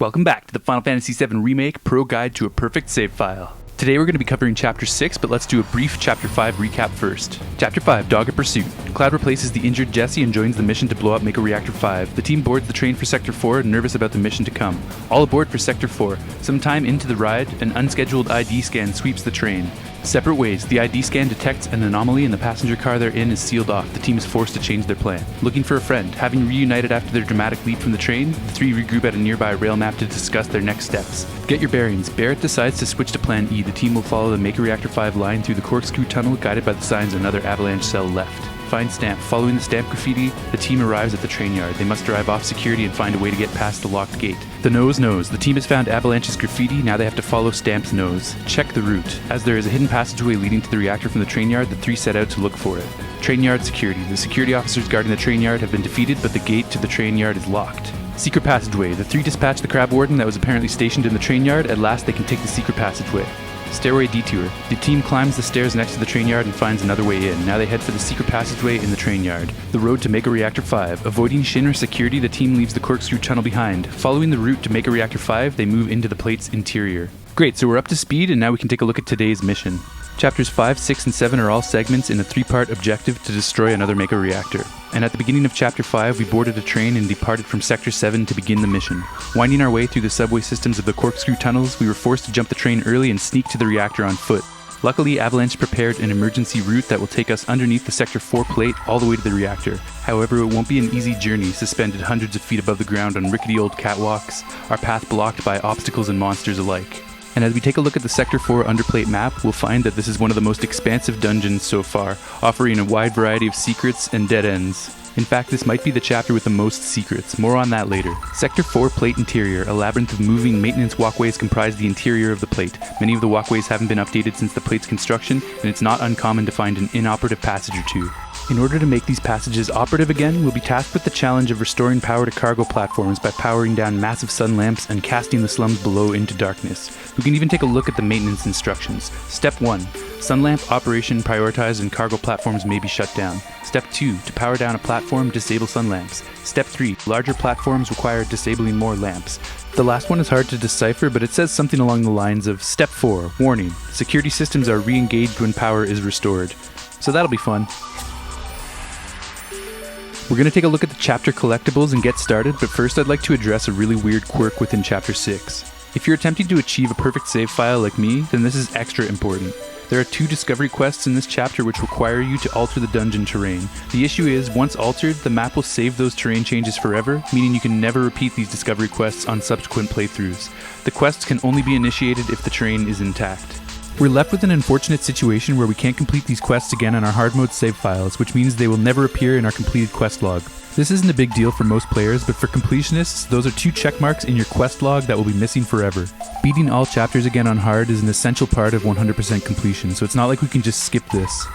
Welcome back to the Final Fantasy VII Remake Pro Guide to a Perfect Save File. Today we're going to be covering Chapter 6, but let's do a brief Chapter 5 recap first. Chapter 5, Dogged Pursuit. Cloud replaces the injured Jesse and joins the mission to blow up Mako Reactor 5. The team boards the train for Sector 4, nervous about the mission to come. All aboard for Sector 4. Sometime into the ride, an unscheduled ID scan sweeps the train. Separate ways, the ID scan detects an anomaly and the passenger car they're in is sealed off. The team is forced to change their plan. Looking for a friend. Having reunited after their dramatic leap from the train, the three regroup at a nearby rail map to discuss their next steps. Get your bearings. Barret decides to switch to Plan E. The team will follow the Mako Reactor 5 line through the Corkscrew tunnel, guided by the signs of another avalanche cell left. Find Stamp. Following the Stamp graffiti, the team arrives at the train yard. They must drive off security and find a way to get past the locked gate. The nose knows. The team has found Avalanche's graffiti, now they have to follow Stamp's nose. Check the route. As there is a hidden passageway leading to the reactor from the train yard, the three set out to look for it. Train yard security. The security officers guarding the train yard have been defeated, but the gate to the train yard is locked. Secret passageway. The three dispatch the crab warden that was apparently stationed in the train yard. At last they can take the secret passageway. Stairway detour. The team climbs the stairs next to the train yard and finds another way in. Now they head for the secret passageway in the train yard. The road to Mako Reactor 5. Avoiding Shinra security, the team leaves the Corkscrew tunnel behind. Following the route to Mako Reactor 5, they move into the plate's interior. Great, so we're up to speed and now we can take a look at today's mission. Chapters 5, 6, and 7 are all segments in a three-part objective to destroy another Mako Reactor. And at the beginning of Chapter 5, we boarded a train and departed from Sector 7 to begin the mission. Winding our way through the subway systems of the Corkscrew tunnels, we were forced to jump the train early and sneak to the reactor on foot. Luckily, Avalanche prepared an emergency route that will take us underneath the Sector 4 plate all the way to the reactor. However, it won't be an easy journey, suspended hundreds of feet above the ground on rickety old catwalks, our path blocked by obstacles and monsters alike. And as we take a look at the Sector 4 underplate map, we'll find that this is one of the most expansive dungeons so far, offering a wide variety of secrets and dead ends. In fact, this might be the chapter with the most secrets. More on that later. Sector 4 Plate Interior. A labyrinth of moving maintenance walkways comprise the interior of the plate. Many of the walkways haven't been updated since the plate's construction, and it's not uncommon to find an inoperative passage or two. In order to make these passages operative again, we'll be tasked with the challenge of restoring power to cargo platforms by powering down massive sun lamps and casting the slums below into darkness. We can even take a look at the maintenance instructions. Step 1. Sun lamp operation prioritized and cargo platforms may be shut down. Step 2. To power down a platform, disable sun lamps. Step 3. Larger platforms require disabling more lamps. The last one is hard to decipher, but it says something along the lines of Step 4. Warning. Security systems are re-engaged when power is restored. So that'll be fun. We're going to take a look at the chapter collectibles and get started, but first I'd like to address a really weird quirk within Chapter 6. If you're attempting to achieve a perfect save file like me, then this is extra important. There are 2 discovery quests in this chapter which require you to alter the dungeon terrain. The issue is, once altered, the map will save those terrain changes forever, meaning you can never repeat these discovery quests on subsequent playthroughs. The quests can only be initiated if the terrain is intact. We're left with an unfortunate situation where we can't complete these quests again on our hard mode save files, which means they will never appear in our completed quest log. This isn't a big deal for most players, but for completionists, those are 2 check marks in your quest log that will be missing forever. Beating all chapters again on hard is an essential part of 100% completion, so it's not like we can just skip this.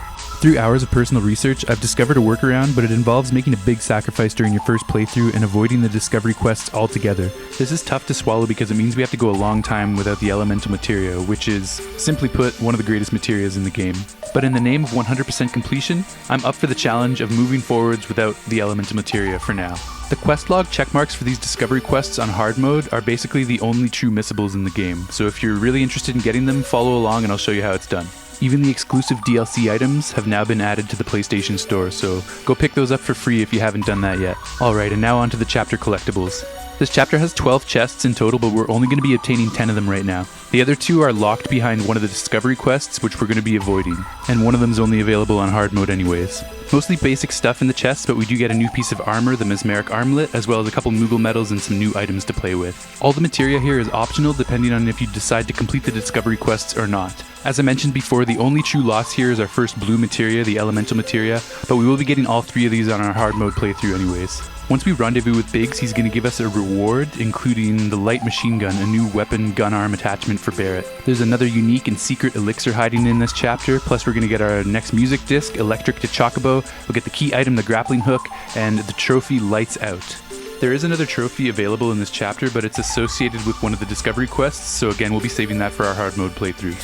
Through hours of personal research, I've discovered a workaround, but it involves making a big sacrifice during your first playthrough and avoiding the discovery quests altogether. This is tough to swallow because it means we have to go a long time without the elemental materia, which is, simply put, one of the greatest materias in the game. But in the name of 100% completion, I'm up for the challenge of moving forwards without the elemental materia for now. The quest log checkmarks for these discovery quests on hard mode are basically the only true missables in the game, so if you're really interested in getting them, follow along and I'll show you how it's done. Even the exclusive DLC items have now been added to the PlayStation Store, so go pick those up for free if you haven't done that yet. Alright, and now on to the chapter collectibles. This chapter has 12 chests in total, but we're only going to be obtaining 10 of them right now. The other 2 are locked behind one of the discovery quests, which we're going to be avoiding, and one of them is only available on hard mode anyways. Mostly basic stuff in the chests, but we do get a new piece of armor, the Mesmeric Armlet, as well as a couple Moogle medals and some new items to play with. All the materia here is optional depending on if you decide to complete the discovery quests or not. As I mentioned before, the only true loss here is our first blue materia, the elemental materia, but we will be getting all 3 of these on our hard mode playthrough anyways. Once we rendezvous with Biggs, he's going to give us a reward, including the light machine gun, a new weapon gun arm attachment for Barret. There's another unique and secret elixir hiding in this chapter, plus we're going to get our next music disc, Electric to Chocobo, we'll get the key item, the grappling hook, and the trophy Lights Out. There is another trophy available in this chapter, but it's associated with one of the discovery quests, so again we'll be saving that for our hard mode playthrough.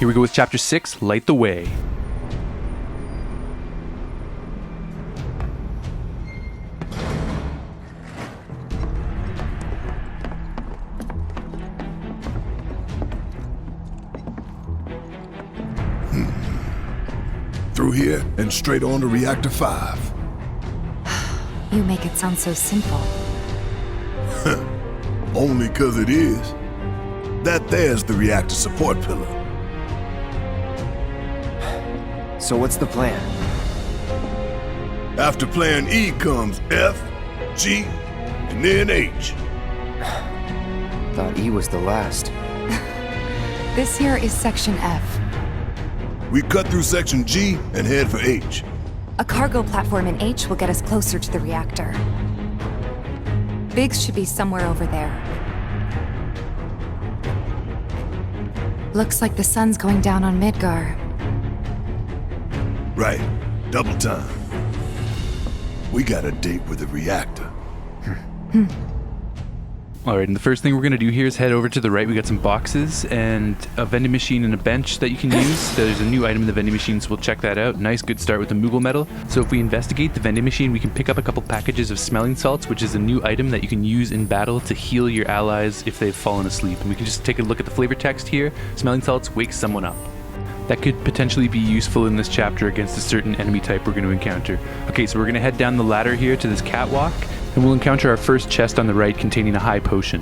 Here we go with Chapter 6, Light the Way. through here and straight on to Reactor 5. You make it sound so simple. Only 'cause it is. That there's the reactor support pillar. So what's the plan? After plan E comes F, G, and then H. Thought E was the last. This here is Section F. We cut through Section G and head for H. A cargo platform in H will get us closer to the reactor. Biggs should be somewhere over there. Looks like the sun's going down on Midgar. Right. Double time. We got a date with the reactor. Alright, and the first thing we're going to do here is head over to the right. We got some boxes and a vending machine and a bench that you can use. There's a new item in the vending machine, so we'll check that out. Nice, good start with the Moogle metal. So if we investigate the vending machine, we can pick up a couple packages of smelling salts, which is a new item that you can use in battle to heal your allies if they've fallen asleep. And we can just take a look at the flavor text here. Smelling salts wake someone up. That could potentially be useful in this chapter against a certain enemy type we're going to encounter. Okay, so we're going to head down the ladder here to this catwalk, and we'll encounter our first chest on the right containing a high potion.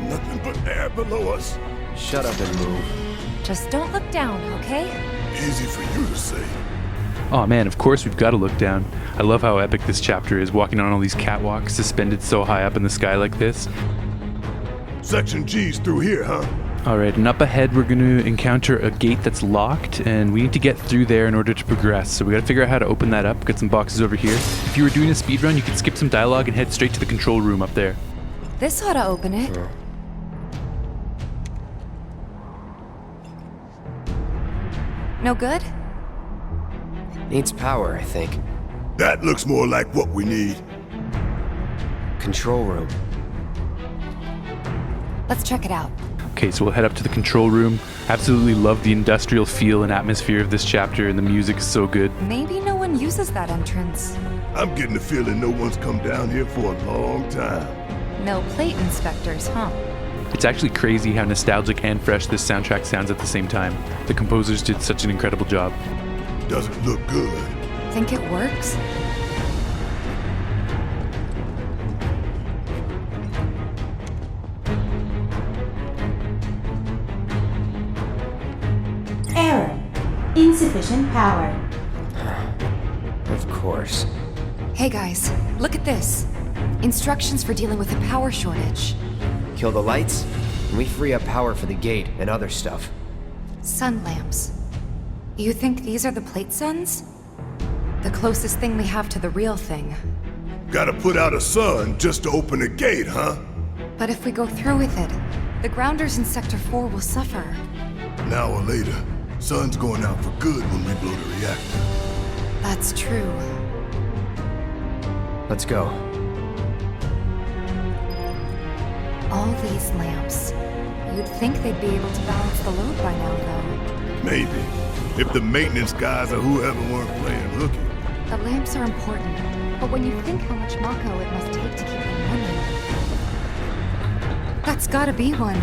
Nothing but air below us. Shut up and move. Just don't look down, okay? Easy for you to say. Oh man, of course we've got to look down. I love how epic this chapter is, walking on all these catwalks suspended so high up in the sky like this. Section G's through here, huh? Alright, and up ahead we're going to encounter a gate that's locked, and we need to get through there in order to progress. So we got to figure out how to open that up. Got some boxes over here. If you were doing a speed run, you could skip some dialogue and head straight to the control room up there. This ought to open it. No good? Needs power, I think. That looks more like what we need. Control room. Let's check it out. Okay, so we'll head up to the control room. Absolutely love the industrial feel and atmosphere of this chapter, and the music is so good. Maybe no one uses that entrance. I'm getting the feeling no one's come down here for a long time. No plate inspectors, huh? It's actually crazy how nostalgic and fresh this soundtrack sounds at the same time. The composers did such an incredible job. Doesn't look good. Think it works? Error. Insufficient power. Of course. Hey guys, look at this. Instructions for dealing with a power shortage. Kill the lights, and we free up power for the gate and other stuff. Sun lamps. You think these are the plate suns? The closest thing we have to the real thing. Gotta put out a sun just to open a gate, huh? But if we go through with it, the grounders in Sector 4 will suffer. An hour later, sun's going out for good when we blow the reactor. That's true. Let's go. All these lamps. You'd think they'd be able to balance the load by now, though. Maybe. If the maintenance guys or whoever weren't playing hooky. The lamps are important, but when you think how much Mako it must take to keep them running... That's gotta be one.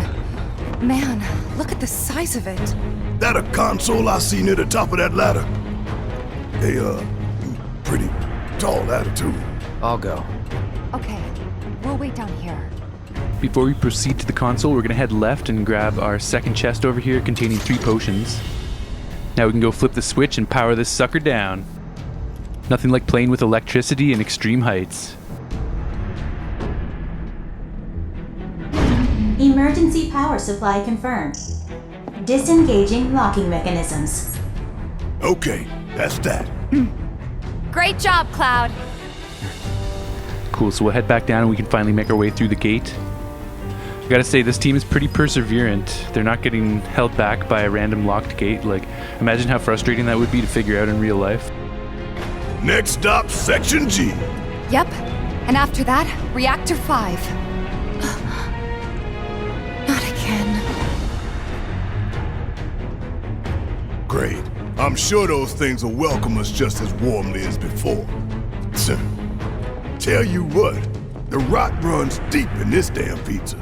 Man, look at the size of it. That a console I see near the top of that ladder? Hey, pretty tall attitude. I'll go. Okay, we'll wait down here. Before we proceed to the console, we're going to head left and grab our second chest over here containing 3 potions. Now we can go flip the switch and power this sucker down. Nothing like playing with electricity in extreme heights. Emergency power supply confirmed. Disengaging locking mechanisms. Okay, that's that. Great job, Cloud! Cool, so we'll head back down and we can finally make our way through the gate. I gotta say, this team is pretty perseverant. They're not getting held back by a random locked gate. Like, imagine how frustrating that would be to figure out in real life. Next stop, Section G. Yep, and after that, Reactor 5. Not again. Great. I'm sure those things will welcome us just as warmly as before. Tell you what, the rot runs deep in this damn pizza.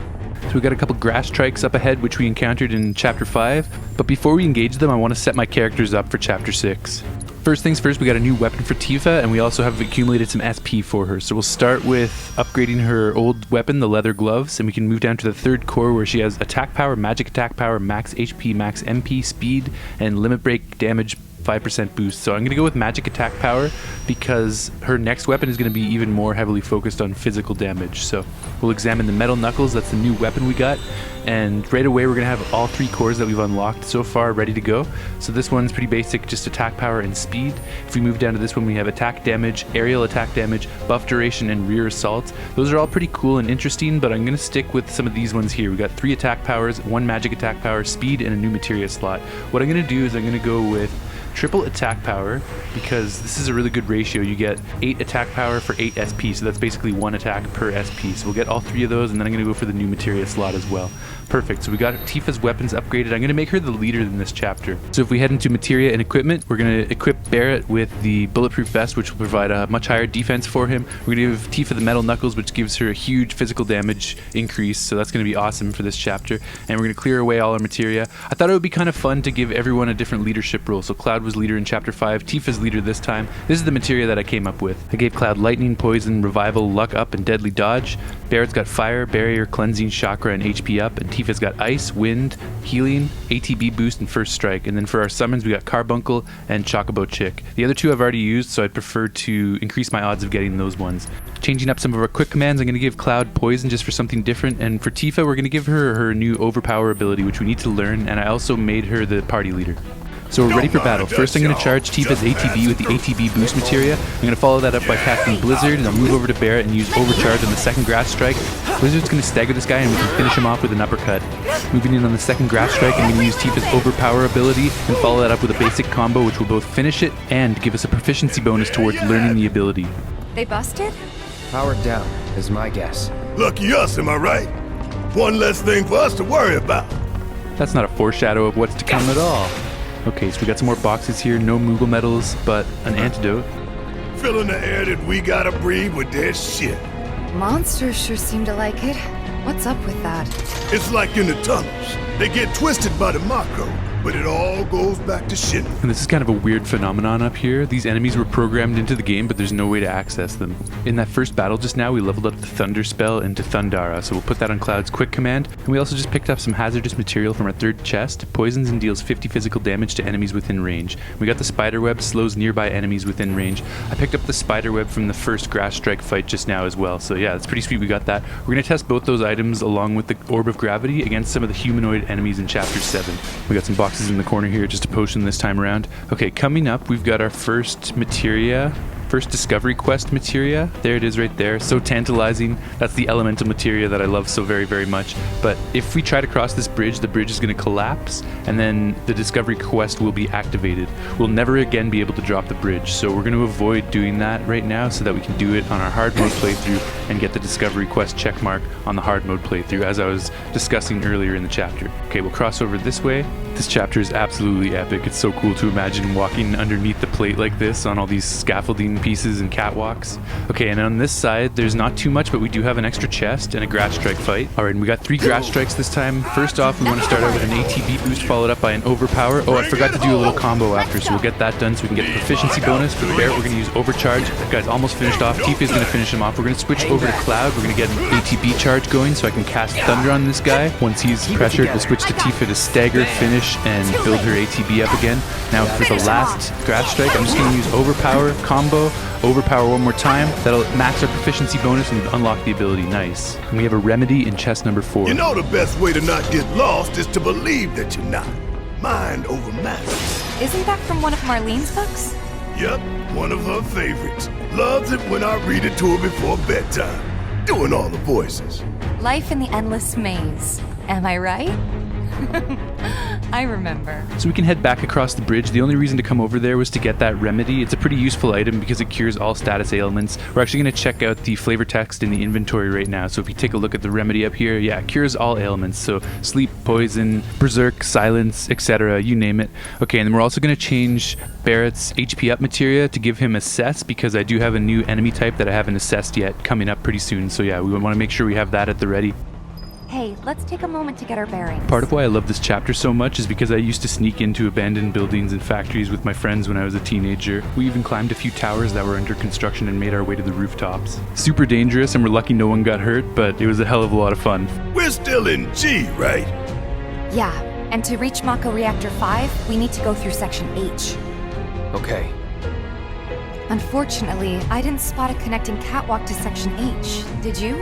So we got a couple grass trikes up ahead, which we encountered in Chapter 5. But before we engage them, I want to set my characters up for Chapter 6. First things first, we got a new weapon for Tifa, and we also have accumulated some SP for her. So we'll start with upgrading her old weapon, the leather gloves, and we can move down to the third core where she has attack power, magic attack power, max HP, max MP, speed, and limit break damage 5% boost. So I'm going to go with magic attack power because her next weapon is going to be even more heavily focused on physical damage. So we'll examine the metal knuckles. That's the new weapon we got. And right away we're going to have all 3 cores that we've unlocked so far ready to go. So this one's pretty basic, just attack power and speed. If we move down to this one, we have attack damage, aerial attack damage, buff duration, and rear assault. Those are all pretty cool and interesting, but I'm going to stick with some of these ones here. We got 3 attack powers, 1 magic attack power, speed, and a new materia slot. What I'm going to do is I'm going to go with triple attack power because this is a really good ratio. You get 8 attack power for 8 SP, so that's basically 1 attack per SP. So we'll get all 3 of those, and then I'm going to go for the new materia slot as well. Perfect. So we got Tifa's weapons upgraded. I'm going to make her the leader in this chapter. So if we head into materia and equipment, we're going to equip Barret with the bulletproof vest, which will provide a much higher defense for him. We're going to give Tifa the metal knuckles, which gives her a huge physical damage increase, so that's going to be awesome for this chapter. And we're going to clear away all our materia. I thought it would be kind of fun to give everyone a different leadership role. So Cloud was leader in chapter 5, Tifa's leader this time. This is the materia that I came up with. I gave Cloud lightning, poison, revival, luck up, and deadly dodge. Barret's got fire, barrier, cleansing, chakra, and HP up, and Tifa's got ice, wind, healing, ATB boost, and first strike. And then for our summons, we got Carbuncle and Chocobo Chick. The other 2 I've already used, so I'd prefer to increase my odds of getting those ones. Changing up some of our quick commands, I'm going to give Cloud poison just for something different, and for Tifa, we're going to give her her new overpower ability, which we need to learn, and I also made her the party leader. So we're ready for battle. First I'm going to charge Tifa's ATB with the ATB boost materia. I'm going to follow that up by casting Blizzard, and I'll move over to Barret and use Overcharge on the second Grass Strike. Blizzard's going to stagger this guy, and we can finish him off with an uppercut. Moving in on the second Grass Strike, I'm going to use Tifa's Overpower ability and follow that up with a basic combo, which will both finish it and give us a proficiency bonus towards learning the ability. They busted? Powered down, is my guess. Lucky us, am I right? One less thing for us to worry about. That's not a foreshadow of what's to come at all. Okay, so we got some more boxes here, no Moogle medals, but an antidote. Filling the air that we gotta breathe with their shit. Monsters sure seem to like it. What's up with that? It's like in the tunnels. They get twisted by the Mako, but it all goes back to shit. And this is kind of a weird phenomenon up here. These enemies were programmed into the game, but there's no way to access them. In that first battle just now, we leveled up the Thunder spell into Thundara, so we'll put that on Cloud's quick command. And we also just picked up some hazardous material from our third chest. Poisons and deals 50 physical damage to enemies within range. We got the spider web, slows nearby enemies within range. I picked up the spider web from the first Grass Strike fight just now as well, so yeah, it's pretty sweet we got that. We're going to test both those items along with the Orb of Gravity against some of the humanoid enemies in Chapter 7. We got some boxes in the corner here, just a potion this time around. Okay, coming up, we've got our first materia. First discovery quest materia. There it is right there. So tantalizing. That's the elemental materia that I love so very, very much. But if we try to cross this bridge, the bridge is going to collapse, and then the discovery quest will be activated. We'll never again be able to drop the bridge, so we're going to avoid doing that right now so that we can do it on our hard mode playthrough and get the discovery quest checkmark on the hard mode playthrough, as I was discussing earlier in the chapter. Okay, we'll cross over this way. This chapter is absolutely epic. It's so cool to imagine walking underneath the plate like this on all these scaffolding pieces and catwalks. Okay, and on this side, there's not too much, but we do have an extra chest and a Grass Strike fight. Alright, and we got 3 Grass Strikes this time. First off, we want to start out with an ATB boost followed up by an Overpower. Oh, I forgot to do a little combo after, so we'll get that done so we can get the proficiency bonus. For Barret, we're going to use Overcharge. That guy's almost finished off. Tifa is going to finish him off. We're going to switch over to Cloud. We're going to get an ATB charge going so I can cast Thunder on this guy. Once he's pressured, we'll switch to Tifa to stagger, finish, and build her ATB up again. Now for the last Grass Strike, I'm just going to use Overpower, combo, Overpower one more time. That'll max our proficiency bonus and unlock the ability. Nice. And we have a remedy in chest number 4. You know the best way to not get lost is to believe that you're not. Mind over matter. Isn't that from one of Marlene's books? Yep, one of her favorites. Loves it when I read it to her before bedtime. Doing all the voices. Life in the Endless Maze. Am I right? I remember. So we can head back across the bridge. The only reason to come over there was to get that remedy. It's a pretty useful item because it cures all status ailments. We're actually going to check out the flavor text in the inventory right now. So if you take a look at the remedy up here, yeah, it cures all ailments. So sleep, poison, berserk, silence, etc., you name it. Okay, and then we're also going to change Barret's HP up materia to give him assess because I do have a new enemy type that I haven't assessed yet coming up pretty soon. So yeah, we want to make sure we have that at the ready. Hey, let's take a moment to get our bearings. Part of why I love this chapter so much is because I used to sneak into abandoned buildings and factories with my friends when I was a teenager. We even climbed a few towers that were under construction and made our way to the rooftops. Super dangerous, and we're lucky no one got hurt, but it was a hell of a lot of fun. We're still in G, right? Yeah, and to reach Mako Reactor 5, we need to go through Section H. Okay. Unfortunately, I didn't spot a connecting catwalk to Section H. Did you?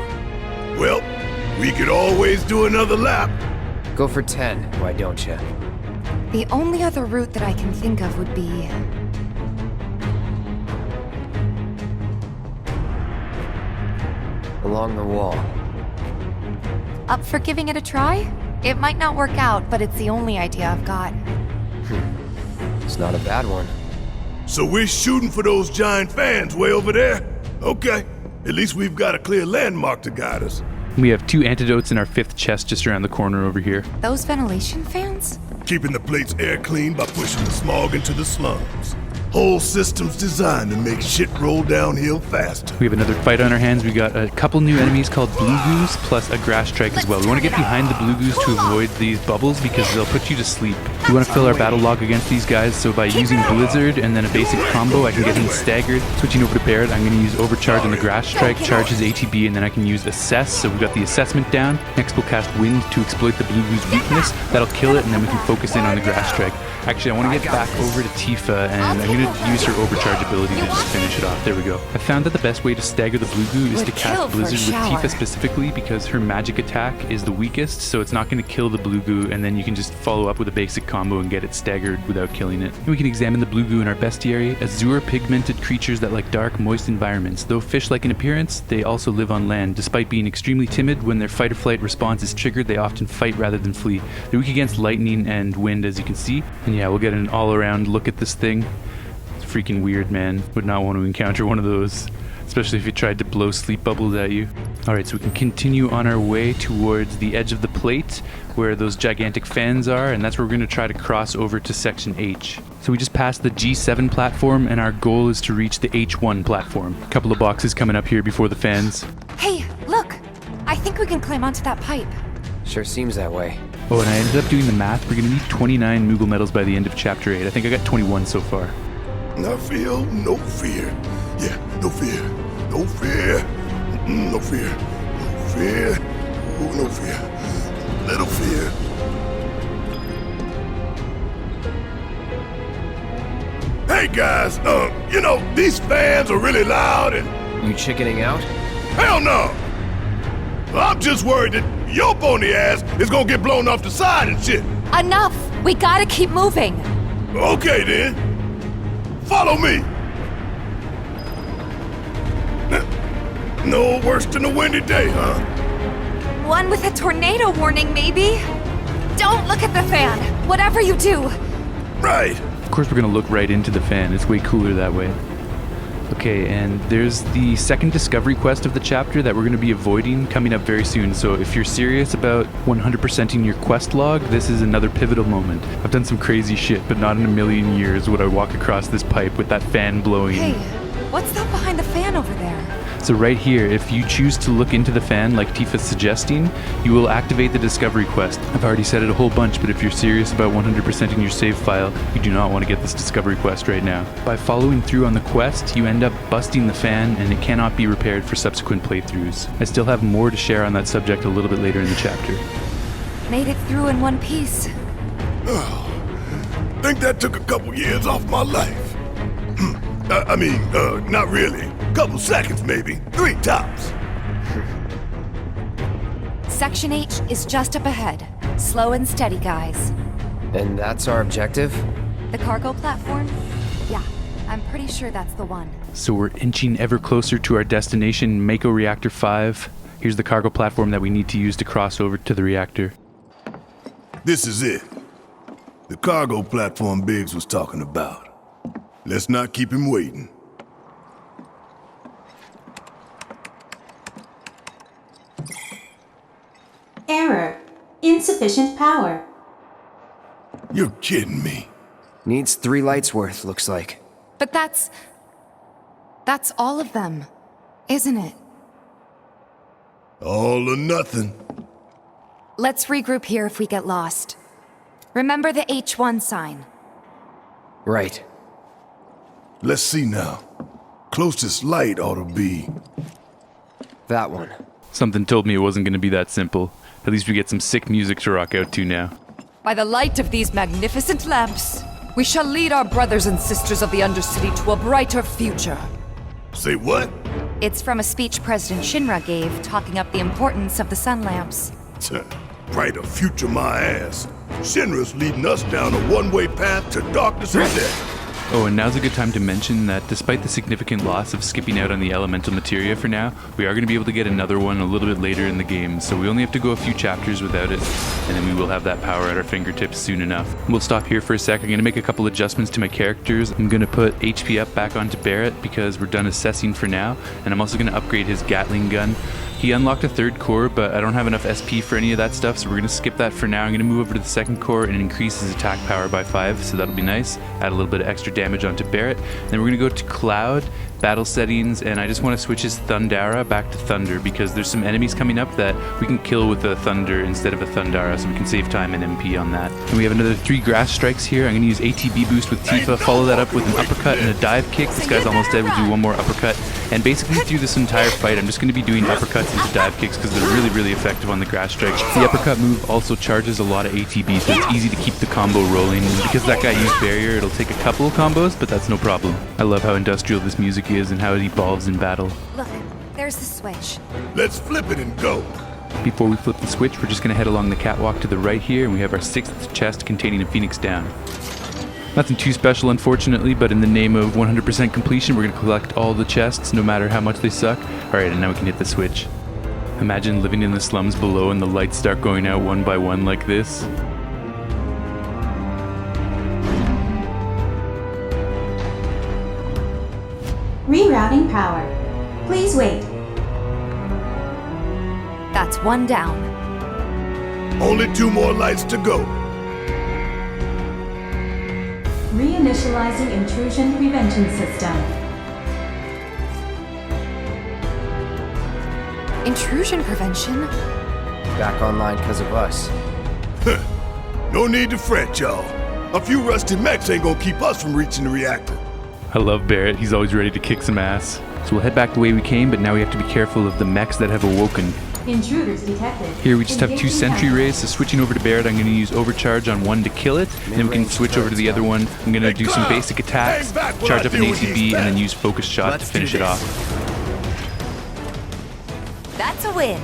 Well, we could always do another lap. Go for 10, why don't you? The only other route that I can think of would be... Along the wall. Up for giving it a try? It might not work out, but it's the only idea I've got. It's not a bad one. So we're shooting for those giant fans way over there? Okay. At least we've got a clear landmark to guide us. We have 2 antidotes in our 5th chest just around the corner over here. Those ventilation fans? Keeping the plate's air clean by pushing the smog into the slums. Whole system's designed to make shit roll downhill faster. We have another fight on our hands. We got a couple new enemies called blue goose plus a grass strike as well. We want to get behind the blue goose to avoid these bubbles because they'll put you to sleep. We want to fill our battle log against these guys, so by using blizzard and then a basic combo, I can get him staggered. Switching over to Barret, I'm going to use overcharge on the grass strike, charge his ATB, and then I can use assess. So we've got the assessment down. Next we'll cast wind to exploit the blue goose weakness. That'll kill it, and then we can focus in on the grass strike. Actually, I want to get back over to Tifa, and I'm going to use her overcharge ability to just finish it off. There we go. I found that the best way to stagger the blue goo is to cast blizzard with Tifa specifically because her magic attack is the weakest, so it's not going to kill the blue goo, and then you can just follow up with a basic combo and get it staggered without killing it. And we can examine the blue goo in our bestiary. Azure pigmented creatures that like dark, moist environments. Though fish-like in appearance, they also live on land. Despite being extremely timid, when their fight or flight response is triggered, they often fight rather than flee. They're weak against lightning and wind, as you can see. And yeah, we'll get an all-around look at this thing. It's freaking weird, man. Would not want to encounter one of those, especially if it tried to blow sleep bubbles at you. Alright, so we can continue on our way towards the edge of the plate where those gigantic fans are, and that's where we're going to try to cross over to Section H. So we just passed the G7 platform, and our goal is to reach the H1 platform. A couple of boxes coming up here before the fans. Hey, look! I think we can climb onto that pipe. Sure seems that way. Oh, and I ended up doing the math. We're going to need 29 Moogle medals by the end of Chapter 8. I think I got 21 so far. I feel no fear. Yeah, no fear. No fear. No fear. No fear. Oh, no fear. Little fear. Hey guys, these fans are really loud and... You chickening out? Hell no! I'm just worried that your bony ass is gonna get blown off the side and shit. Enough! We gotta keep moving! Okay then. Follow me. No worse than a windy day, huh? One with a tornado warning, maybe? Don't look at the fan! Whatever you do! Right. Of course, we're going to look right into the fan. It's way cooler that way. Okay, and there's the second discovery quest of the chapter that we're going to be avoiding coming up very soon. So if you're serious about 100%ing your quest log, this is another pivotal moment. I've done some crazy shit, but not in a million years would I walk across this pipe with that fan blowing. Hey, what's that behind the fan over there? So right here, if you choose to look into the fan like Tifa's suggesting, you will activate the discovery quest. I've already said it a whole bunch, but if you're serious about 100%ing your save file, you do not want to get this discovery quest right now. By following through on the quest, you end up busting the fan and it cannot be repaired for subsequent playthroughs. I still have more to share on that subject a little bit later in the chapter. Made it through in one piece. Think that took a couple years off my life. Not really. Couple seconds, maybe. 3 tops. Section H is just up ahead. Slow and steady, guys. And that's our objective? The cargo platform? Yeah, I'm pretty sure that's the one. So we're inching ever closer to our destination, Mako Reactor 5. Here's the cargo platform that we need to use to cross over to the reactor. This is it. The cargo platform Biggs was talking about. Let's not keep him waiting. Error. Insufficient power. You're kidding me. Needs 3 lights worth, looks like. But that's all of them, isn't it? All or nothing. let's regroup here if we get lost. Remember the H1 sign. Right. Let's see now. Closest light ought to be... That one. Something told me it wasn't going to be that simple. At least we get some sick music to rock out to now. By the light of these magnificent lamps, we shall lead our brothers and sisters of the Undercity to a brighter future. Say what? It's from a speech President Shinra gave, talking up the importance of the sun lamps. Brighter future my ass. Shinra's leading us down a one-way path to darkness and death. Oh, and now's a good time to mention that despite the significant loss of skipping out on the elemental materia for now, we are going to be able to get another one a little bit later in the game, so we only have to go a few chapters without it, and then we will have that power at our fingertips soon enough. We'll stop here for a sec. I'm going to make a couple adjustments to my characters. I'm going to put HP up back onto Barret because we're done assessing for now, and I'm also going to upgrade his Gatling gun. He unlocked a third core, but I don't have enough SP for any of that stuff, so we're going to skip that for now. I'm going to move over to the second core and increase his attack power by 5, so that'll be nice. Add a little bit of extra damage onto Barret. Then we're going to go to Cloud, battle settings, and I just want to switch his Thundara back to Thunder because there's some enemies coming up that we can kill with a Thunder instead of a Thundara, so we can save time and MP on that. And we have another 3 grass strikes here. I'm going to use ATB boost with Tifa, follow that up with an uppercut and a dive kick. This guy's almost dead. We'll do one more uppercut. And basically through this entire fight, I'm just going to be doing uppercuts into dive kicks because they're really, really effective on the grass strikes. The uppercut move also charges a lot of ATB, so it's easy to keep the combo rolling. And because that guy used barrier, it'll take a couple of combos, but that's no problem. I love how industrial this music is and how it evolves in battle. Look, there's the switch. Let's flip it and go. Before we flip the switch, we're just going to head along the catwalk to the right here, and we have our 6th chest containing a Phoenix down. Nothing too special, unfortunately, but in the name of 100% completion, we're going to collect all the chests, no matter how much they suck. Alright, and now we can hit the switch. Imagine living in the slums below and the lights start going out one by one like this. Rerouting power. Please wait. That's 1 down. Only 2 more lights to go. Reinitializing intrusion prevention system. Intrusion prevention? Back online because of us. No need to fret, y'all. A few rusty mechs ain't gonna keep us from reaching the reactor. I love Barret, he's always ready to kick some ass. So we'll head back the way we came, but now we have to be careful of the mechs that have awoken. Intruders detected. Here we just have 2 Engaging sentry target. rays, so switching over to Barret, I'm going to use overcharge on one to kill it, and then we can switch over to the other one. I'm going to do some basic attacks, charge up an ATB, and then use focus shot to finish it off. That's a win.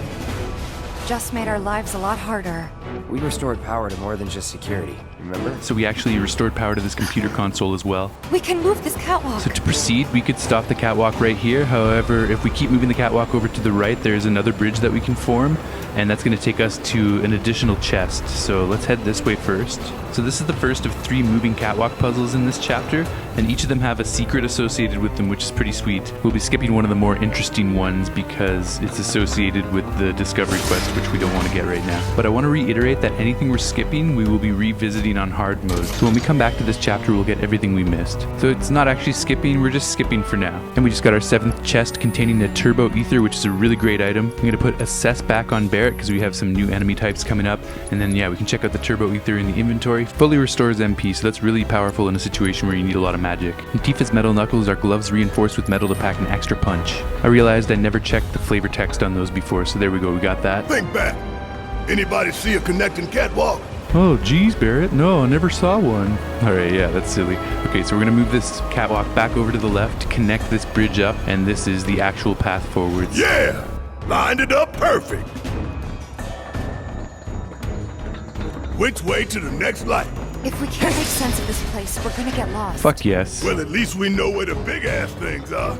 Just made our lives a lot harder. We restored power to more than just security, remember? So we actually restored power to this computer console as well. We can move this catwalk. So to proceed, we could stop the catwalk right here. However, if we keep moving the catwalk over to the right, there's another bridge that we can form, and that's going to take us to an additional chest. So let's head this way first. So this is the first of 3 moving catwalk puzzles in this chapter, and each of them have a secret associated with them, which is pretty sweet. We'll be skipping one of the more interesting ones because it's associated with the discovery quest, which we don't want to get right now. But I want to reiterate that anything we're skipping, we will be revisiting on hard mode. So when we come back to this chapter, we'll get everything we missed. So it's not actually skipping, we're just skipping for now. And we just got our 7th chest containing a turbo ether, which is a really great item. I'm going to put assess back on Barret because we have some new enemy types coming up. And then yeah, we can check out the turbo ether in the inventory. Fully restores MP, so that's really powerful in a situation where you need a lot of magic. And Tifa's metal knuckles are gloves reinforced with metal to pack an extra punch. I realized I never checked the flavor text on those before, so there we go, we got that. Think back. Anybody see a connecting catwalk? Oh, geez, Barret. No, I never saw one. Alright, yeah, that's silly. Okay, so we're going to move this catwalk back over to the left to connect this bridge up, and this is the actual path forwards. Yeah! Lined it up perfect. Which way to the next light? If we can't make sense of this place, we're gonna get lost. Fuck yes. Well, at least we know where the big-ass things are.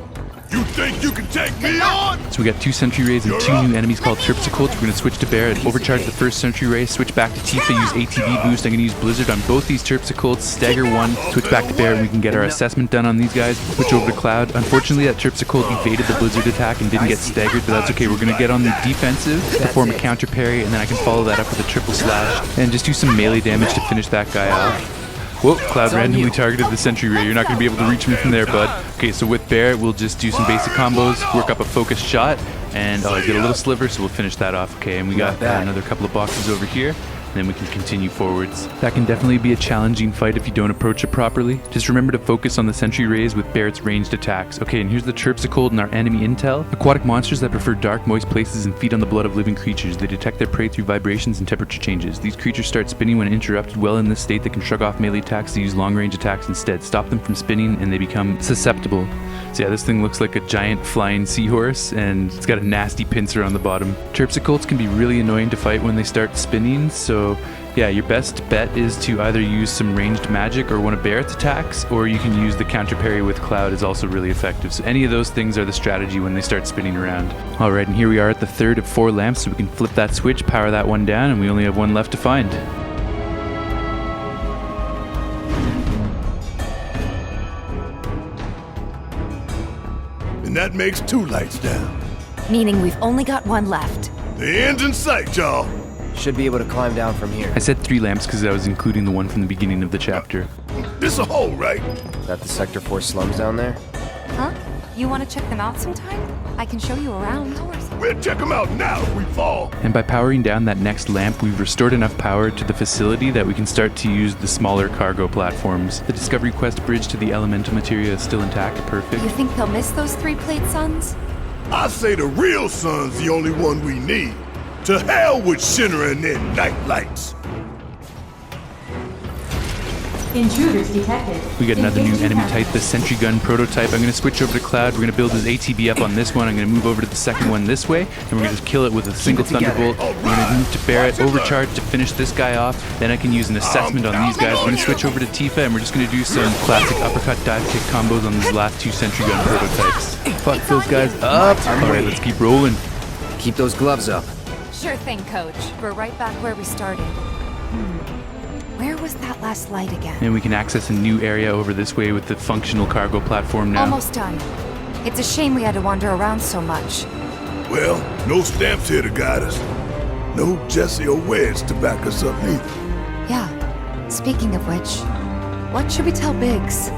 You think you can take me on? So we got 2 sentry rays and 2 new enemies called Tripsicults. We're going to switch to Barret, overcharge the first sentry ray, switch back to Tifa, use ATB boost. I'm going to use Blizzard on both these Tripsicults, stagger 1, switch back to Barret, and we can get our assessment done on these guys. Switch over to Cloud. Unfortunately, that Tripsicult evaded the Blizzard attack and didn't get staggered, but that's okay. We're going to get on the defensive, perform a counter parry, and then I can follow that up with a triple slash, and just do some melee damage to finish that guy off. Whoa, Cloud randomly targeted the sentry ray. You're not going to be able to reach me from there, bud. Okay, so with Barret, we'll just do some basic combos, work up a focused shot, and I get a little sliver, so we'll finish that off. Okay, and we got another couple of boxes over here. Then we can continue forwards. That can definitely be a challenging fight if you don't approach it properly. Just remember to focus on the sentry rays with Barret's ranged attacks. Okay, and here's the Terpsichore and our enemy intel. Aquatic monsters that prefer dark, moist places and feed on the blood of living creatures. They detect their prey through vibrations and temperature changes. These creatures start spinning when interrupted. Well, in this state, they can shrug off melee attacks to use long-range attacks instead. Stop them from spinning and they become susceptible. So yeah, this thing looks like a giant flying seahorse, and it's got a nasty pincer on the bottom. Terpsichores can be really annoying to fight when they start spinning, so yeah, your best bet is to either use some ranged magic or one of Barret's attacks, or you can use the counter parry with Cloud is also really effective. So any of those things are the strategy when they start spinning around. Alright, and here we are at the third of 4 lamps, so we can flip that switch, power that one down, and we only have one left to find. And that makes 2 lights down. Meaning we've only got one left. The end's in sight, y'all. Should be able to climb down from here. I said 3 lamps because I was including the one from the beginning of the chapter. This a hole, right? That the Sector 4 slums down there? Huh? You want to check them out sometime? I can show you around. We'll check them out now if we fall. And by powering down that next lamp, we've restored enough power to the facility that we can start to use the smaller cargo platforms. The Discovery Quest bridge to the elemental materia is still intact, perfect. You think they'll miss those 3 plate suns? I say the real sun's the only one we need. To hell with Shinra and their night lights. Intruders detected. We got another new enemy type, the sentry gun prototype. I'm going to switch over to Cloud. We're going to build his ATB up on this one. I'm going to move over to the second one this way, and we're going to just kill it with a single thunderbolt. We're going to move to Barret, overcharge to finish this guy off. Then I can use an assessment on these guys. We're going to switch over to Tifa, and we're just going to do some classic uppercut dive kick combos on these last 2 sentry gun prototypes. Fuck those guys up. Alright, let's keep rolling. Keep those gloves up. Sure thing, Coach. We're right back where we started. Where was that last light again? And we can access a new area over this way with the functional cargo platform now. Almost done. It's a shame we had to wander around so much. Well, no stamps here to guide us. No Jesse or Wedge to back us up either. Yeah. Speaking of which, what should we tell Biggs?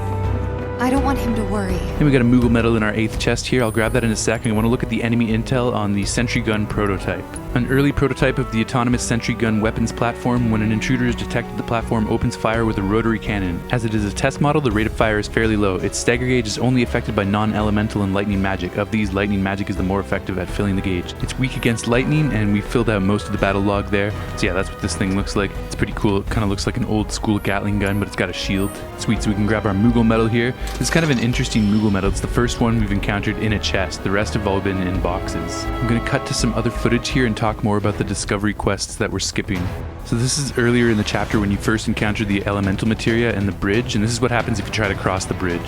I don't want him to worry. And we got a Moogle medal in our 8th chest here. I'll grab that in a second. I want to look at the enemy intel on the sentry gun prototype. An early prototype of the autonomous sentry gun weapons platform. When an intruder is detected, the platform opens fire with a rotary cannon. As it is a test model, the rate of fire is fairly low. Its stagger gauge is only affected by non-elemental and lightning magic. Of these, lightning magic is the more effective at filling the gauge. It's weak against lightning, and we filled out most of the battle log there. So yeah, that's what this thing looks like. It's pretty cool. It kind of looks like an old school Gatling gun, but it's got a shield. Sweet, so we can grab our Moogle medal here. This is kind of an interesting Moogle medal. It's the first one we've encountered in a chest. The rest have all been in boxes. I'm going to cut to some other footage here and talk more about the discovery quests that we're skipping. So this is earlier in the chapter when you first encounter the elemental materia and the bridge, and this is what happens if you try to cross the bridge.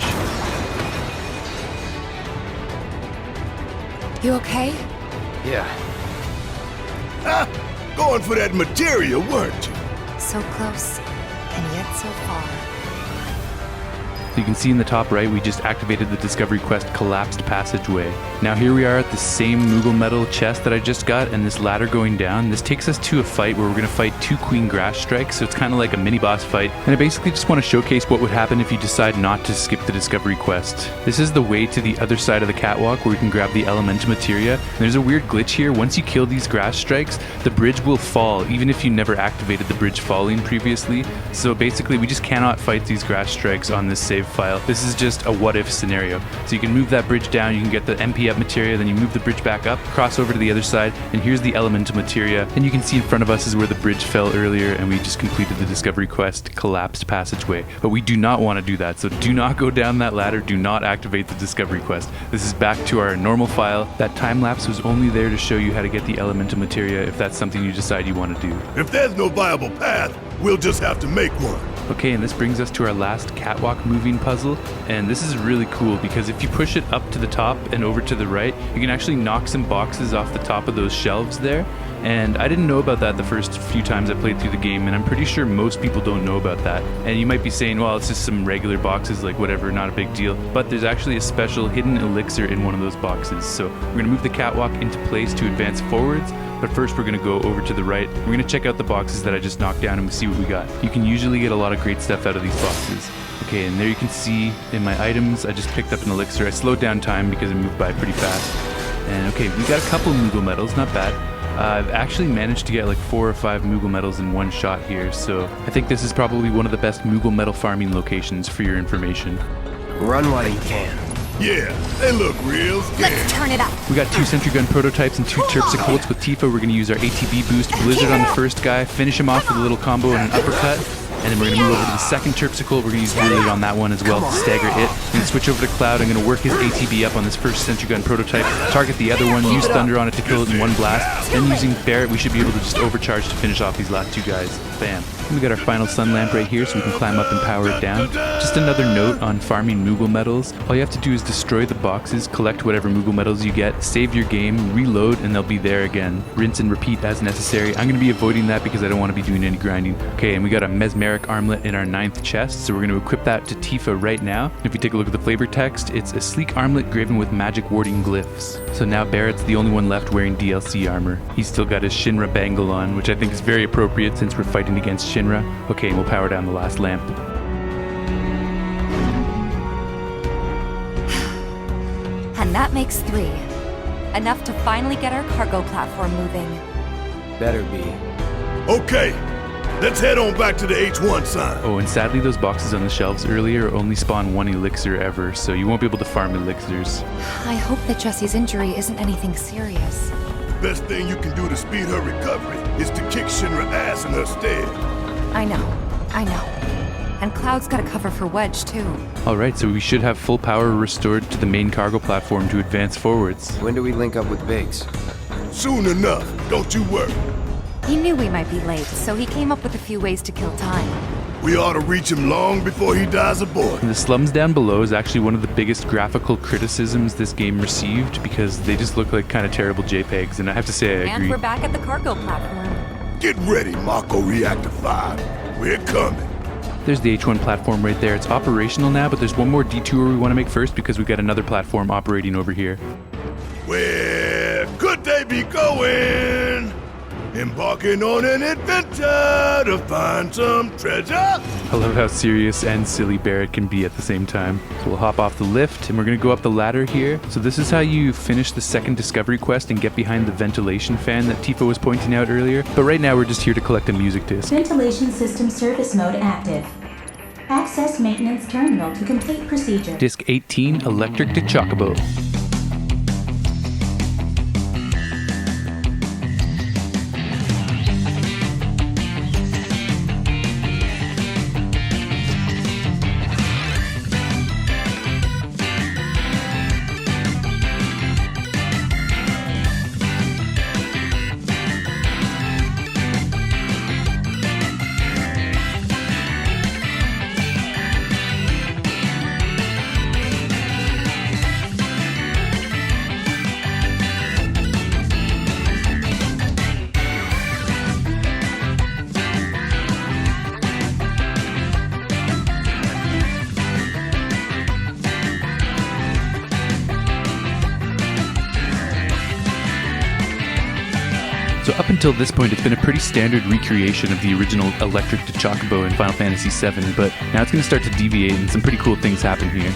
You okay? Yeah. Going for that materia, weren't you? So close, and yet so far. So you can see in the top right, we just activated the Discovery Quest collapsed passageway. Now here we are at the same Moogle metal chest that I just got, and this ladder going down. This takes us to a fight where we're going to fight 2 Queen Grass Strikes, so it's kind of like a mini boss fight. And I basically just want to showcase what would happen if you decide not to skip the Discovery Quest. This is the way to the other side of the catwalk where we can grab the elemental materia. And there's a weird glitch here. Once you kill these Grass Strikes, the bridge will fall, even if you never activated the bridge falling previously. So basically, we just cannot fight these Grass Strikes on this save file. This is just a what if scenario. So you can move that bridge down, you can get the MP up materia, then you move the bridge back up, cross over to the other side, and here's the elemental materia. And you can see in front of us is where the bridge fell earlier, and we just completed the Discovery Quest collapsed passageway. But we do not want to do that, so do not go down that ladder, do not activate the Discovery Quest. This is back to our normal file. That time lapse was only there to show you how to get the elemental materia if that's something you decide you want to do. If there's no viable path, we'll just have to make one. Okay, and this brings us to our last catwalk moving puzzle, and this is really cool because if you push it up to the top and over to the right, you can actually knock some boxes off the top of those shelves there, And I didn't know about that the first few times I played through the game, and I'm pretty sure most people don't know about that. And you might be saying, well, it's just some regular boxes, like whatever, not a big deal. But there's actually a special hidden elixir in one of those boxes. So we're going to move the catwalk into place to advance forwards. But first we're going to go over to the right. We're going to check out the boxes that I just knocked down and we'll see what we got. You can usually get a lot of great stuff out of these boxes. Okay, and there you can see in my items, I just picked up an elixir. I slowed down time because it moved by pretty fast. And okay, we got a couple Moogle medals, not bad. I've actually managed to get like 4 or 5 Moogle medals in one shot here, so I think this is probably one of the best Moogle medal farming locations for your information. Run while you can. Yeah, they look real scary. Let's turn it up. We got 2 sentry gun prototypes and 2 terpsicholes with Tifa. We're going to use our ATB boost Blizzard on the first guy, finish him off with a little combo and an uppercut. And then we're going to move over to the second terpsichole. We're going to use Rerouting on that one as well to stagger it. I'm going to switch over to Cloud. I'm going to work his ATB up on this first sentry gun prototype, target the other one, use Thunder on it to kill it in one blast. Then using Barret, we should be able to just overcharge to finish off these last 2 guys. Bam. And we got our final sun lamp right here so we can climb up and power it down. Just another note on farming Moogle medals. All you have to do is destroy the boxes, collect whatever Moogle medals you get, save your game, reload, and they'll be there again. Rinse and repeat as necessary. I'm going to be avoiding that because I don't want to be doing any grinding. Okay, and we got a mesmeric armlet in our 9th chest, so we're going to equip that to Tifa right now. If you take a look at the flavor text, it's a sleek armlet graven with magic warding glyphs. So now Barret's the only one left wearing DLC armor. He's still got his Shinra bangle on, which I think is very appropriate since we're fighting against Shinra. Okay, and we'll power down the last lamp. And that makes 3. Enough to finally get our cargo platform moving. Better be. Okay, let's head on back to the H1 sign. Oh, and sadly those boxes on the shelves earlier only spawn 1 elixir ever, so you won't be able to farm elixirs. I hope that Jessie's injury isn't anything serious. Best thing you can do to speed her recovery is to kick Shinra ass in her stead. I know. And Cloud's got a cover for Wedge, too. Alright, so we should have full power restored to the main cargo platform to advance forwards. When do we link up with Biggs? Soon enough, don't you worry. He knew we might be late, so he came up with a few ways to kill time. We ought to reach him long before he dies aboard. And the slums down below is actually one of the biggest graphical criticisms this game received because they just look like kind of terrible JPEGs, and I have to say I agree. And we're back at the cargo platform. Get ready, Mako Reactor 5. We're coming. There's the H1 platform right there. It's operational now, but there's one more detour we want to make first because we've got another platform operating over here. Where could they be going? Embarking on an adventure to find some treasure. I love how serious and silly Barret can be at the same time. So we'll hop off the lift and we're going to go up the ladder here. So this is how you finish the second discovery quest and get behind the ventilation fan that Tifa was pointing out earlier. But right now we're just here to collect a music disc. Ventilation system service mode active. Access maintenance terminal to complete procedure. Disc 18, Electric to Chocobo. So up until this point, it's been a pretty standard recreation of the original Electric to Chocobo in Final Fantasy VII, but now it's going to start to deviate and some pretty cool things happen here.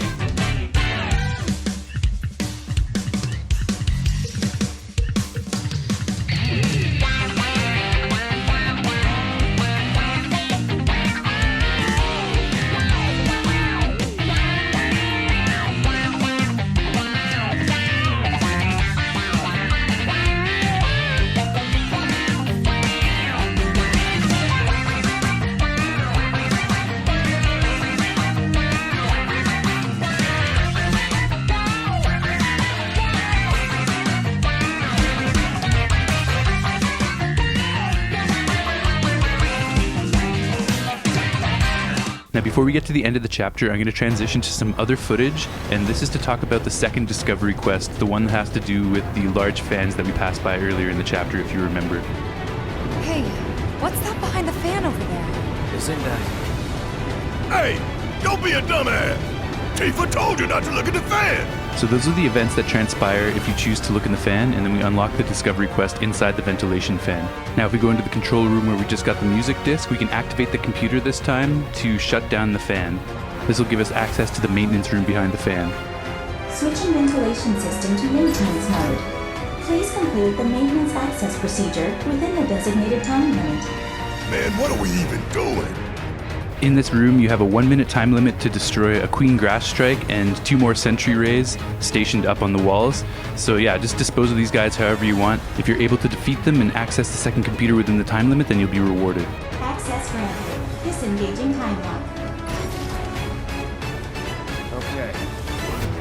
Now before we get to the end of the chapter, I'm going to transition to some other footage, and this is to talk about the second discovery quest, the one that has to do with the large fans that we passed by earlier in the chapter, if you remember. Hey, what's that behind the fan over there? Isn't that... Hey, don't be a dumbass! Tifa told you not to look at the fan! So those are the events that transpire if you choose to look in the fan, and then we unlock the discovery quest inside the ventilation fan. Now if we go into the control room where we just got the music disc, we can activate the computer this time to shut down the fan. This will give us access to the maintenance room behind the fan. Switching ventilation system to maintenance mode. Please complete the maintenance access procedure within the designated time limit. Man, what are we even doing? In this room, you have a 1-minute time limit to destroy a queen grass strike and 2 more sentry rays stationed up on the walls. So yeah, just dispose of these guys however you want. If you're able to defeat them and access the second computer within the time limit, then you'll be rewarded. Access granted. Disengaging time lock. Okay.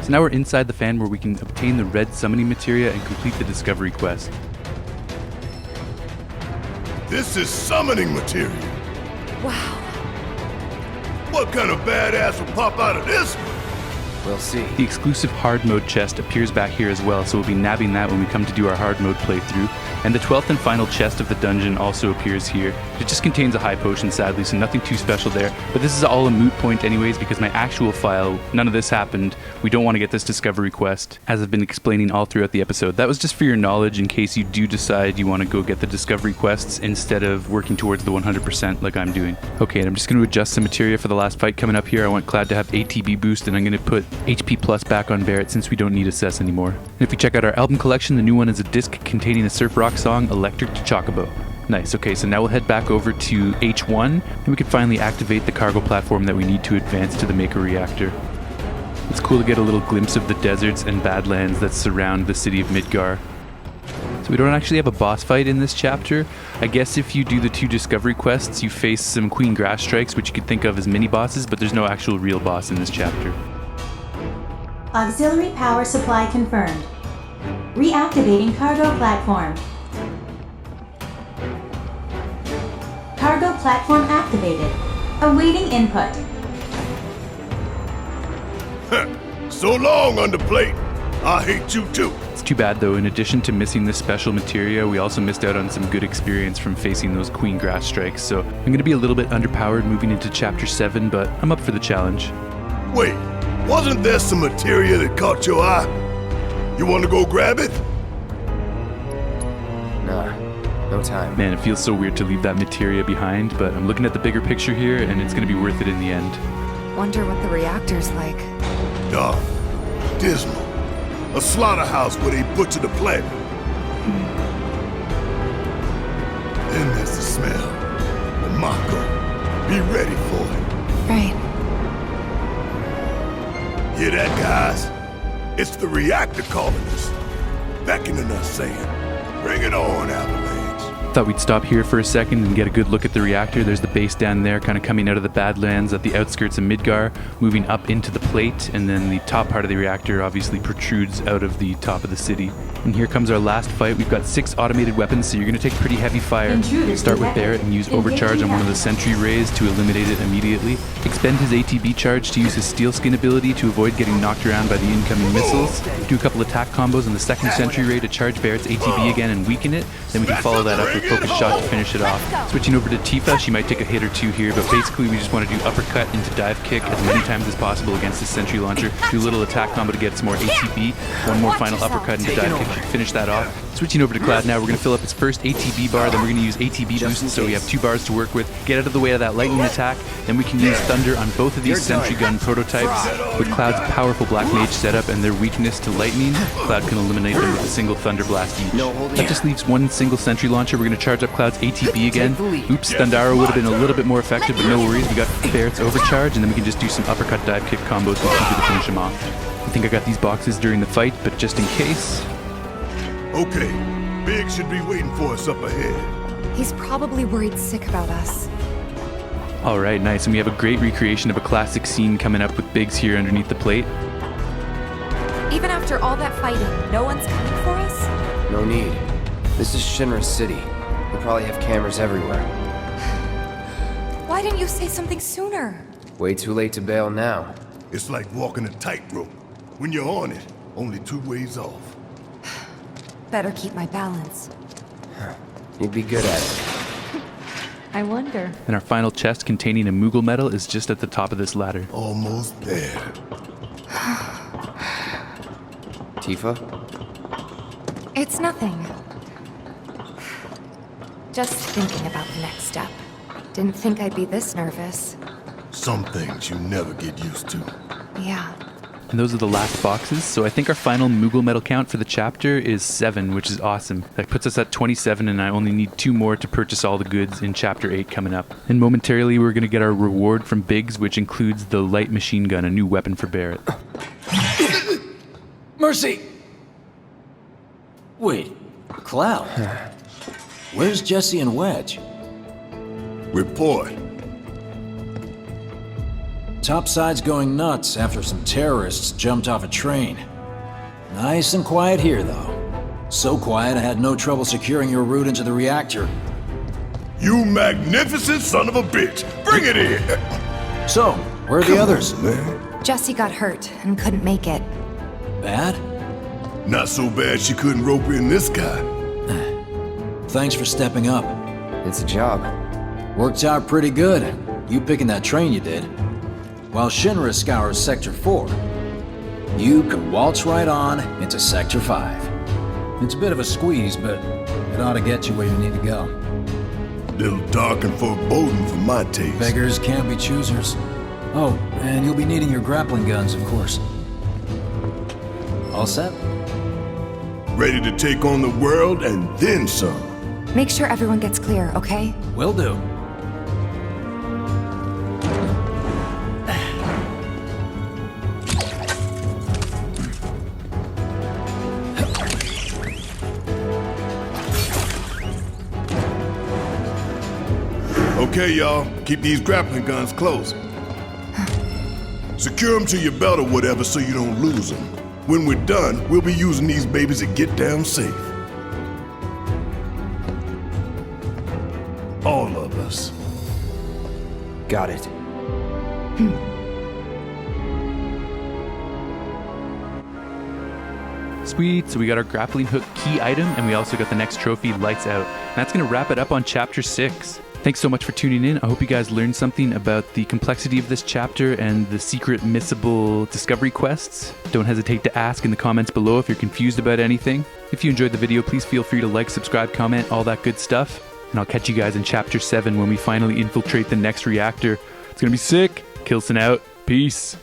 So now we're inside the fan where we can obtain the red summoning materia and complete the discovery quest. This is summoning material. Wow. What kind of badass will pop out of this one? We'll see. The exclusive hard mode chest appears back here as well, so we'll be nabbing that when we come to do our hard mode playthrough. And the 12th and final chest of the dungeon also appears here. It just contains a high potion, sadly, so nothing too special there. But this is all a moot point anyways, because my actual file, none of this happened. We don't want to get this discovery quest, as I've been explaining all throughout the episode. That was just for your knowledge in case you do decide you want to go get the discovery quests instead of working towards the 100% like I'm doing. Okay, and I'm just going to adjust some materia for the last fight coming up here. I want Cloud to have ATB boost, and I'm going to put HP plus back on Barret since we don't need assess anymore. And if we check out our album collection, the new one is a disc containing a surf rock song, Electric to Chocobo. Nice, okay, so now we'll head back over to H1, and we can finally activate the cargo platform that we need to advance to the Mako Reactor. It's cool to get a little glimpse of the deserts and badlands that surround the city of Midgar. So we don't actually have a boss fight in this chapter. I guess if you do the 2 discovery quests, you face some Queen Grass Strikes, which you could think of as mini-bosses, but there's no actual real boss in this chapter. Auxiliary power supply confirmed. Reactivating cargo platform. Cargo platform activated. Awaiting input. So long, underplate. I hate you too. It's too bad though, in addition to missing this special materia, we also missed out on some good experience from facing those Queen Grass Strikes, so I'm going to be a little bit underpowered moving into Chapter 7, but I'm up for the challenge. Wait, wasn't there some materia that caught your eye? You want to go grab it? Nah, no time. Man, it feels so weird to leave that materia behind, but I'm looking at the bigger picture here, and it's going to be worth it in the end. Wonder what the reactor's like. Dark, dismal. A slaughterhouse where they butcher the planet. Then there's the smell. The Mako. Be ready for it. Right. Hear that, guys? It's the reactor calling us. Beckoning us saying, bring it on, Avalanche. Thought we'd stop here for a second and get a good look at the reactor. There's the base down there, kind of coming out of the Badlands at the outskirts of Midgar, moving up into the plate, and then the top part of the reactor obviously protrudes out of the top of the city. And here comes our last fight. We've got 6 automated weapons, so you're going to take pretty heavy fire. Start with Barret and use overcharge on one of the sentry rays to eliminate it immediately. Expend his ATB charge to use his steel skin ability to avoid getting knocked around by the incoming missiles. Do a couple attack combos on the second sentry ray to charge Barret's ATB again and weaken it. Then we can follow that up with focus shot to finish it off. Switching over to Tifa, she might take a hit or 2 here, but basically we just want to do uppercut into dive kick as many times as possible against the sentry launcher. Do a little attack combo to get some more ATB. One more final uppercut into dive kick to finish that off. Switching over to Cloud now, we're going to fill up his first ATB bar, then we're going to use ATB boost, so we have 2 bars to work with. Get out of the way of that lightning attack, then we can use Thunder on both of these sentry gun prototypes. With Cloud's powerful Black Mage setup and their weakness to lightning, Cloud can eliminate them with a single Thunder Blast each. That just leaves 1 single sentry launcher. We're going to charge up Cloud's ATB again. Oops, Thundaro would have been a little bit more effective, but no worries. We got Barret's overcharge, and then we can just do some uppercut dive kick combos with Tifa to finish him off. I think I got these boxes during the fight, but just in case... Okay, Big should be waiting for us up ahead. He's probably worried sick about us. Alright, nice. And we have a great recreation of a classic scene coming up with Biggs here underneath the plate. Even after all that fighting, no one's coming for us? No need. This is Shinra City. They probably have cameras everywhere. Why didn't you say something sooner? Way too late to bail now. It's like walking a tightrope. When you're on it, only 2 ways off. Better keep my balance. You'd be good at it. I wonder. And our final chest containing a Moogle medal is just at the top of this ladder. Almost there. Tifa? It's nothing. Just thinking about the next step. Didn't think I'd be this nervous. Some things you never get used to. Yeah. And those are the last boxes, so I think our final Moogle medal count for the chapter is 7, which is awesome. That puts us at 27, and I only need 2 more to purchase all the goods in chapter 8 coming up. And momentarily we're going to get our reward from Biggs, which includes the light machine gun, a new weapon for Barret. Mercy! Wait, Cloud? Where's Jesse and Wedge? Report. Topside's going nuts after some terrorists jumped off a train. Nice and quiet here, though. So quiet I had no trouble securing your route into the reactor. You magnificent son of a bitch! Bring it in! So, where are the others? Come on, man. Jesse got hurt and couldn't make it. Bad? Not so bad she couldn't rope in this guy. Thanks for stepping up. It's a job. Worked out pretty good. You picking that train you did. While Shinra scours Sector 4, you can waltz right on into Sector 5. It's a bit of a squeeze, but it ought to get you where you need to go. Little dark and foreboding for my taste. Beggars can't be choosers. Oh, and you'll be needing your grappling guns, of course. All set? Ready to take on the world and then some. Make sure everyone gets clear, okay? Will do. Okay, y'all. Keep these grappling guns close. Secure them to your belt or whatever so you don't lose them. When we're done, we'll be using these babies to get down safe. All of us. Got it. Sweet, so we got our grappling hook key item, and we also got the next trophy, Lights Out. And that's going to wrap it up on Chapter 6. Thanks so much for tuning in. I hope you guys learned something about the complexity of this chapter and the secret missable discovery quests. Don't hesitate to ask in the comments below if you're confused about anything. If you enjoyed the video, please feel free to like, subscribe, comment, all that good stuff. And I'll catch you guys in Chapter 7 when we finally infiltrate the next reactor. It's going to be sick. Kilson out. Peace.